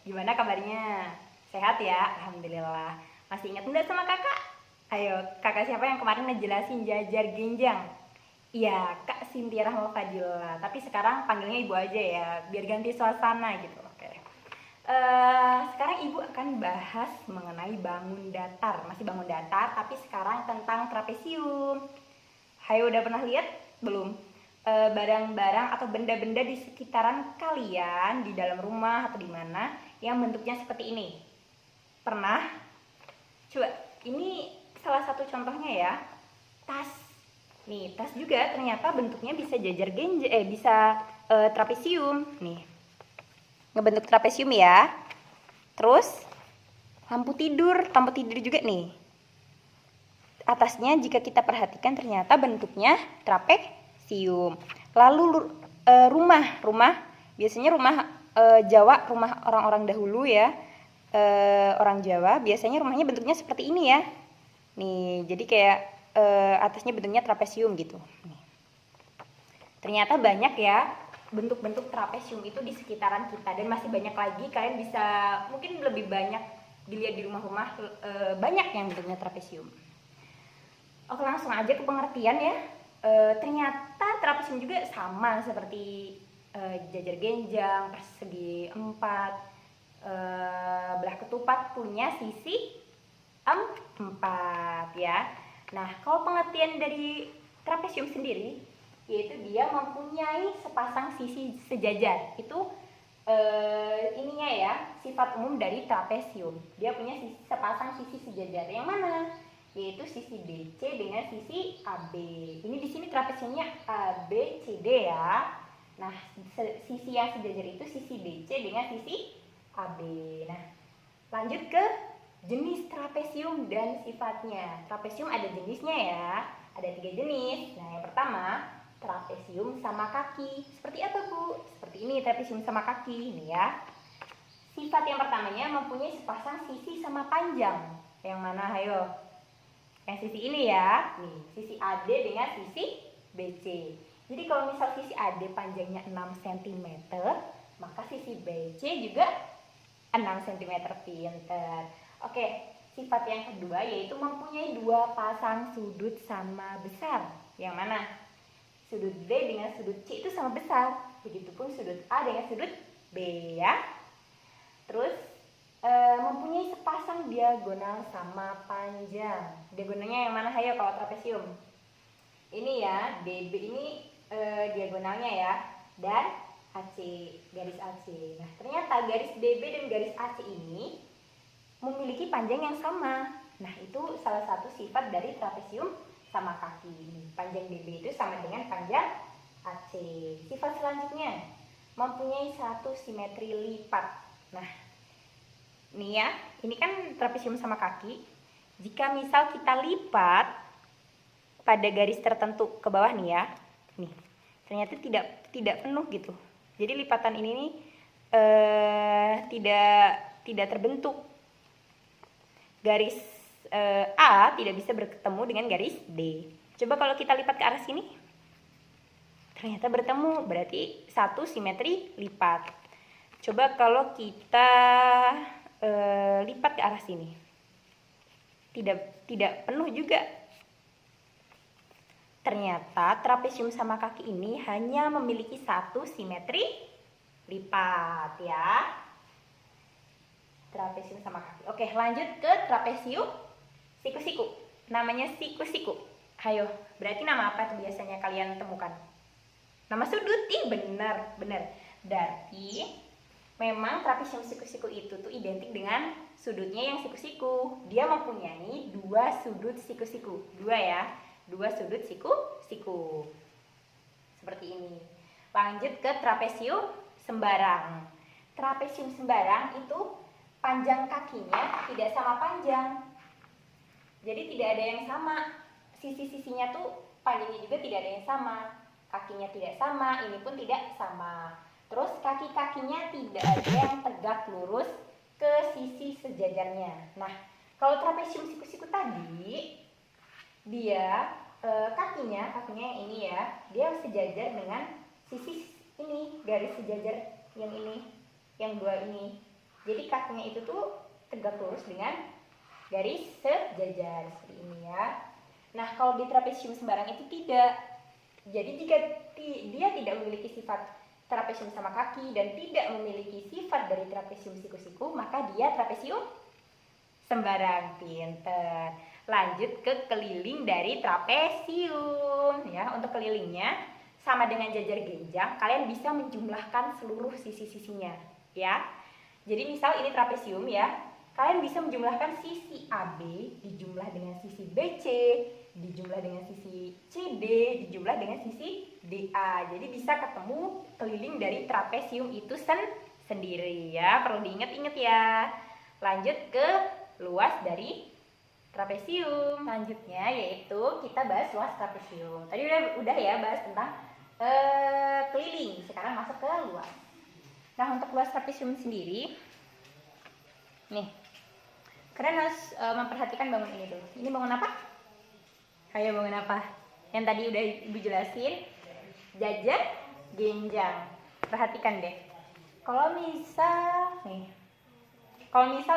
Gimana kabarnya? Sehat ya? Alhamdulillah. Masih ingat enggak sama kakak? Ayo, kakak siapa yang kemarin ngejelasin jajar genjang? Iya, Kak Cynthia Rahma Fadila. Tapi sekarang panggilnya Ibu aja ya, biar ganti suasana gitu. Oke. Sekarang Ibu akan bahas mengenai bangun datar. Masih bangun datar, tapi sekarang tentang trapesium. Hayo, udah pernah lihat belum? Barang-barang atau benda-benda di sekitaran kalian, di dalam rumah atau di mana, yang bentuknya seperti ini. Pernah? Coba, ini salah satu contohnya ya. Tas. Nih, tas juga ternyata bentuknya bisa jajar bisa trapesium. Nih, ngebentuk trapesium ya. Terus, lampu tidur juga nih. Atasnya jika kita perhatikan ternyata bentuknya trapesium. Lalu rumah biasanya rumah Jawa, rumah orang-orang dahulu ya, orang Jawa biasanya rumahnya bentuknya seperti ini ya. Nih, jadi kayak atasnya bentuknya trapesium gitu. Nih. Ternyata banyak ya bentuk-bentuk trapesium itu di sekitaran kita, dan masih banyak lagi. Kalian bisa mungkin lebih banyak dilihat di rumah-rumah, banyak yang bentuknya trapesium. Oke, langsung aja ke pengertian ya. Ternyata trapesium juga sama seperti jajar genjang, persegi empat, belah ketupat punya sisi empat ya. Nah, kalau pengertian dari trapesium sendiri, yaitu dia mempunyai sepasang sisi sejajar. Itu ininya ya, sifat umum dari trapesium. Dia punya sepasang sisi sejajar. Yang mana? Yaitu sisi BC dengan sisi AB. Ini di sini trapesiumnya ABCD ya. Nah, sisi yang sejajar itu sisi BC dengan sisi AB. Nah, lanjut ke jenis trapesium dan sifatnya. Trapesium ada jenisnya ya. Ada 3 jenis. Nah, yang pertama, trapesium sama kaki. Seperti apa, Bu? Seperti ini trapesium sama kaki. Ini ya. Sifat yang pertamanya mempunyai sepasang sisi sama panjang. Yang mana, ayo? Yang sisi ini ya, nih, sisi AD dengan sisi BC. Jadi kalau misal sisi AD panjangnya 6 cm, maka sisi BC juga 6 cm, pinter. Oke, sifat yang kedua yaitu mempunyai 2 pasang sudut sama besar. Yang mana? Sudut D dengan sudut C itu sama besar. Begitupun sudut A dengan sudut B ya. Terus mempunyai sepasang diagonal sama panjang. Diagonalnya yang mana, hayo, kalau trapesium? Ini ya, DB ini diagonalnya ya, dan AC, garis AC. Nah, ternyata garis DB dan garis AC ini memiliki panjang yang sama. Nah, itu salah satu sifat dari trapesium sama kaki. Panjang DB itu sama dengan panjang AC. Sifat selanjutnya, mempunyai satu simetri lipat. Nah, nih ya, ini kan trapesium sama kaki. Jika misal kita lipat pada garis tertentu ke bawah nih ya, nih, ternyata tidak penuh gitu. Jadi lipatan ini nih tidak terbentuk. Garis A tidak bisa bertemu dengan garis D. Coba kalau kita lipat ke arah sini, ternyata bertemu, berarti satu simetri lipat. Coba kalau kita lipat ke arah sini, tidak penuh juga. Ternyata trapesium sama kaki ini hanya memiliki satu simetri lipat ya. Trapesium sama kaki. Oke, lanjut ke trapesium siku-siku. Namanya siku-siku. Ayo, berarti nama apa tuh biasanya kalian temukan? Nama sudut. Ih, benar. Berarti memang trapesium siku-siku itu tuh identik dengan sudutnya yang siku-siku. Dia mempunyai 2 sudut siku-siku. 2 ya. 2 sudut siku-siku. Seperti ini. Lanjut ke trapesium sembarang. Trapesium sembarang itu panjang kakinya tidak sama panjang. Jadi tidak ada yang sama. Sisi-sisinya tuh panjangnya juga tidak ada yang sama. Kakinya tidak sama, ini pun tidak sama. Terus kaki-kakinya tidak ada yang tegak lurus ke sisi sejajarnya. Nah, kalau trapesium siku-siku tadi, dia kakinya yang ini ya, dia sejajar dengan sisi ini, garis sejajar yang ini, yang 2 ini. Jadi kakinya itu tuh tegak lurus dengan garis sejajar seperti ini ya. Nah, kalau di trapesium sembarang itu tidak. Jadi jika dia tidak memiliki sifat trapesium sama kaki dan tidak memiliki sifat dari trapesium siku-siku, maka dia trapesium sembarang. Pinter. Lanjut ke keliling dari trapesium ya. Untuk kelilingnya sama dengan jajar genjang, kalian bisa menjumlahkan seluruh sisi-sisinya ya. Jadi misal ini trapesium ya, kalian bisa menjumlahkan sisi AB dijumlah dengan sisi BC, dijumlah dengan sisi CD, dijumlah dengan sisi DA. Jadi bisa ketemu keliling dari trapesium itu sendiri ya. Perlu diingat-ingat ya. Lanjut ke luas dari trapesium. Selanjutnya yaitu kita bahas luas trapesium. Tadi udah ya bahas tentang keliling. Sekarang masuk ke luas. Nah, untuk luas trapesium sendiri, nih, kalian harus memperhatikan bangun ini tuh. Ini bangun apa? Kayak bangun apa? Yang tadi udah Ibu jelasin, jajar genjang. Perhatikan deh. Kalau misal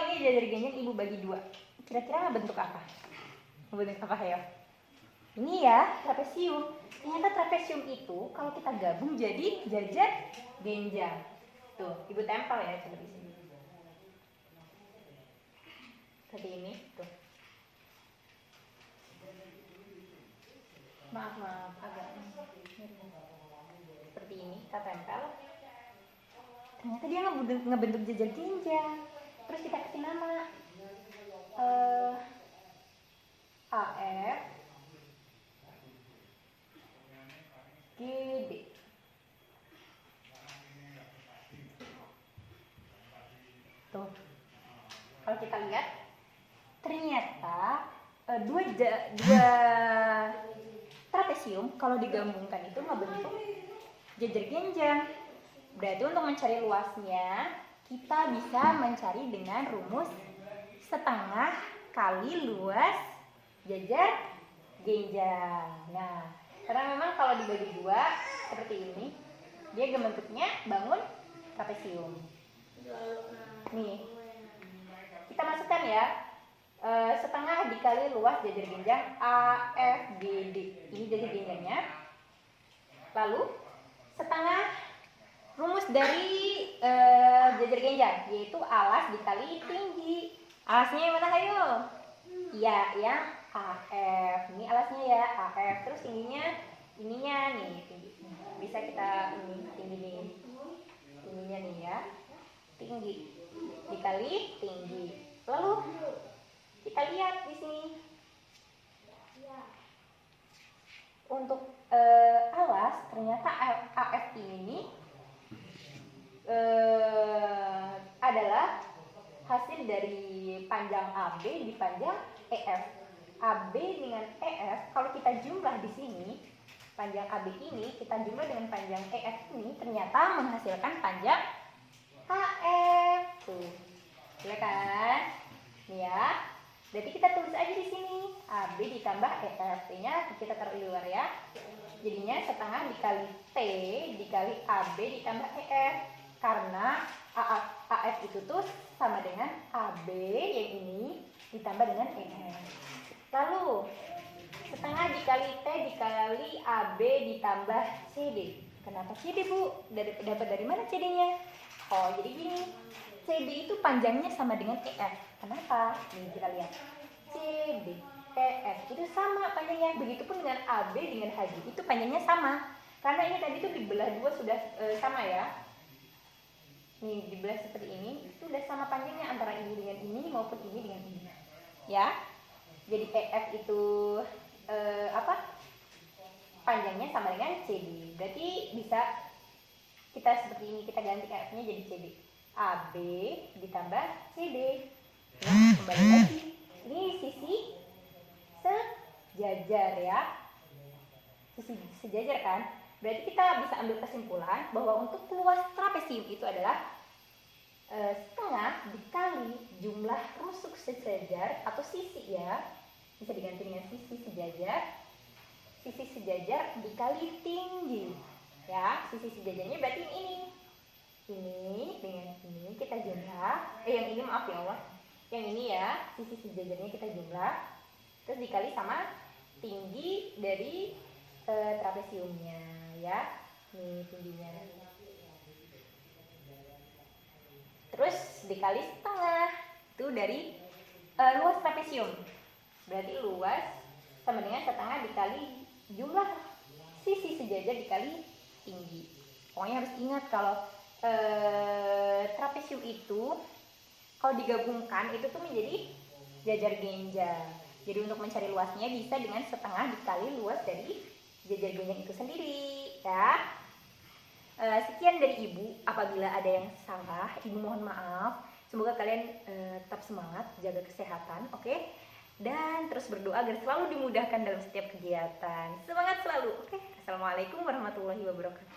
ini jajar genjang Ibu bagi dua, kira-kira bentuk apa? Bentuk apa ya? Ini ya trapesium. Ternyata trapesium itu kalau kita gabung jadi jajar genjang. Tuh, Ibu tempel ya coba di sini. Seperti ini, tuh. Maaf, agak seperti ini, kita tempel. Ternyata dia ngebentuk jajar genjang. Terus kita kasih nama AF GD. Tuh. Kalau kita lihat, ternyata dua trapesium kalau digabungkan itu ngebentuk jajar genjang. Berarti untuk mencari luasnya kita bisa mencari dengan rumus setengah kali luas jajar genjang. Nah, karena memang kalau dibagi dua seperti ini, dia bentuknya bangun trapesium. Nih, kita masukkan ya, setengah dikali luas jajar genjang AFGD. Ini jajar genjangnya. Lalu setengah rumus dari jajar genjang, yaitu alas dikali tinggi. Alasnya yang mana ayo? Iya, yang AF. Ini alasnya ya, AF. Terus tingginya nih, tinggi. Bisa kita tinggi nih. Tingginya nih ya. Tinggi dikali tinggi. Lalu kita lihat di sini. Untuk alas, ternyata AF ini adalah hasil dari panjang AB dipanjang EF. AB dengan EF kalau kita jumlah di sini, panjang AB ini kita jumlah dengan panjang EF ini ternyata menghasilkan panjang HF. Tuh. Ya kan? Nih ya. Berarti kita tulis aja di sini AB ditambah EF-nya kita taruh di luar ya. Jadinya setengah dikali T dikali AB ditambah EF. Karena AF itu tuh sama dengan AB yang ini ditambah dengan EF. Lalu setengah dikali T dikali AB ditambah CD. Kenapa CD, Bu? Dapat dari mana CD-nya? Oh, jadi gini. CD itu panjangnya sama dengan EF. Kenapa? Nih kita lihat. CD, EF itu sama panjangnya. Begitupun dengan AB dengan HG itu panjangnya sama. Karena ini tadi tuh dibelah dua sudah sama ya. Nih dibelah seperti ini, itu udah sama panjangnya antara ini dengan ini maupun ini dengan ini. Ya. Jadi EF itu panjangnya sama dengan CD. Berarti bisa kita seperti ini, kita ganti EF-nya jadi CD. AB ditambah CD. Nah, kembali lagi. Ini sisi sejajar ya. Sisi sejajar kan? Berarti kita bisa ambil kesimpulan bahwa untuk luas trapesium itu adalah setengah dikali jumlah rusuk sejajar atau sisi ya. Bisa diganti dengan sisi sejajar. Sisi sejajar dikali tinggi. Ya, sisi sejajarnya berarti ini. Ini dengan ini kita jumlah, yang ini maaf ya Allah, yang ini ya sisi sejajarnya kita jumlah, terus dikali sama tinggi dari trapesiumnya ya, nih tingginya, terus dikali setengah itu dari luas trapesium, berarti luas sama dengan setengah dikali jumlah sisi sejajar dikali tinggi. Pokoknya harus ingat kalau trapesium itu kalau digabungkan itu tuh menjadi jajar genjang. Jadi untuk mencari luasnya bisa dengan setengah dikali luas dari jajar genjang itu sendiri ya. Sekian dari Ibu. Apabila ada yang salah, Ibu mohon maaf. Semoga kalian tetap semangat, jaga kesehatan, oke? Dan terus berdoa agar selalu dimudahkan dalam setiap kegiatan. Semangat selalu, oke? Assalamualaikum warahmatullahi wabarakatuh.